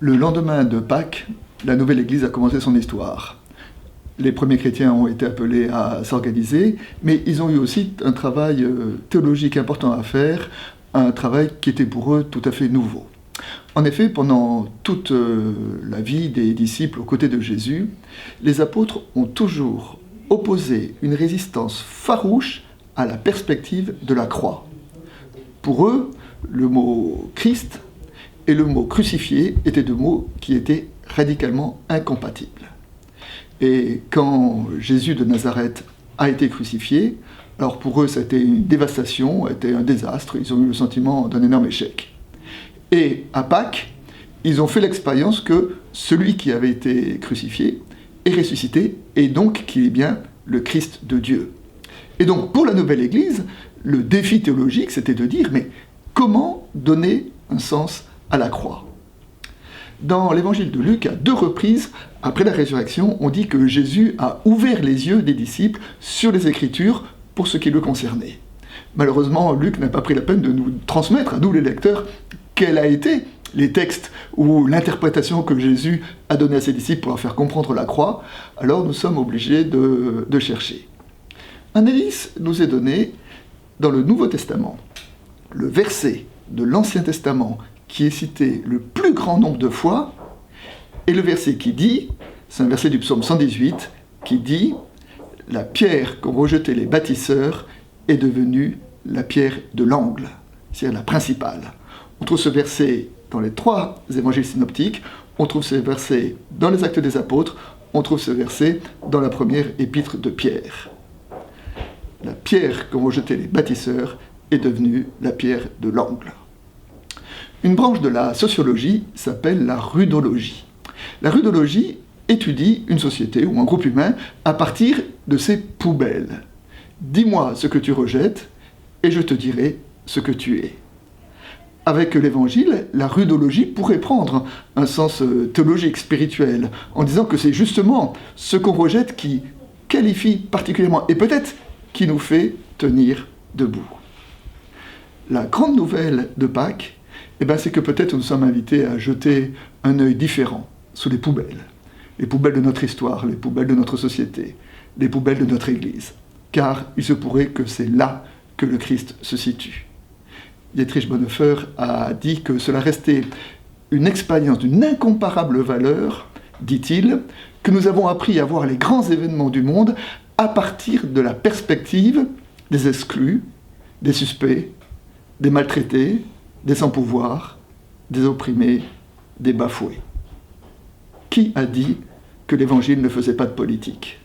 Le lendemain de Pâques, la nouvelle Église a commencé son histoire. Les premiers chrétiens ont été appelés à s'organiser, mais ils ont eu aussi un travail théologique important à faire, un travail qui était pour eux tout à fait nouveau. En effet, pendant toute la vie des disciples aux côtés de Jésus, les apôtres ont toujours opposé une résistance farouche à la perspective de la croix. Pour eux, le mot Christ et le mot crucifié étaient deux mots qui étaient radicalement incompatibles. Et quand Jésus de Nazareth a été crucifié, alors pour eux, c'était une dévastation, c'était un désastre, ils ont eu le sentiment d'un énorme échec. Et à Pâques, ils ont fait l'expérience que celui qui avait été crucifié est ressuscité, et donc qu'il est bien le Christ de Dieu. Et donc pour la nouvelle Église, le défi théologique, c'était de dire, mais comment donner un sens à la croix ? Dans l'évangile de Luc, à 2 reprises, après la résurrection, on dit que Jésus a ouvert les yeux des disciples sur les Écritures pour ce qui le concernait. Malheureusement, Luc n'a pas pris la peine de nous transmettre, à nous les lecteurs, quels a été les textes ou l'interprétation que Jésus a donnée à ses disciples pour leur faire comprendre la croix. Alors nous sommes obligés de chercher. Un indice nous est donné dans le Nouveau Testament. Le verset de l'Ancien Testament qui est cité le plus grand nombre de fois est le verset qui dit, c'est un verset du psaume 118, qui dit « La pierre qu'ont rejetée les bâtisseurs est devenue la pierre de l'angle », c'est-à-dire la principale. On trouve ce verset dans les 3 évangiles synoptiques, on trouve ce verset dans les Actes des Apôtres, on trouve ce verset dans la première épître de Pierre. La pierre qu'ont rejetée les bâtisseurs est devenue la pierre de l'angle. Une branche de la sociologie s'appelle la rudologie. La rudologie étudie une société ou un groupe humain à partir de ses poubelles. Dis-moi ce que tu rejettes et je te dirai ce que tu es. Avec l'Évangile, la rudologie pourrait prendre un sens théologique, spirituel, en disant que c'est justement ce qu'on rejette qui qualifie particulièrement, et peut-être qui nous fait tenir debout. La grande nouvelle de Pâques, c'est que peut-être nous sommes invités à jeter un œil différent sous les poubelles de notre histoire, les poubelles de notre société, les poubelles de notre Église, car il se pourrait que c'est là que le Christ se situe. Dietrich Bonhoeffer a dit que cela restait une expérience d'une incomparable valeur, dit-il, que nous avons appris à voir les grands événements du monde à partir de la perspective des exclus, des suspects, des maltraités, des sans-pouvoir, des opprimés, des bafoués. Qui a dit que l'Évangile ne faisait pas de politique ?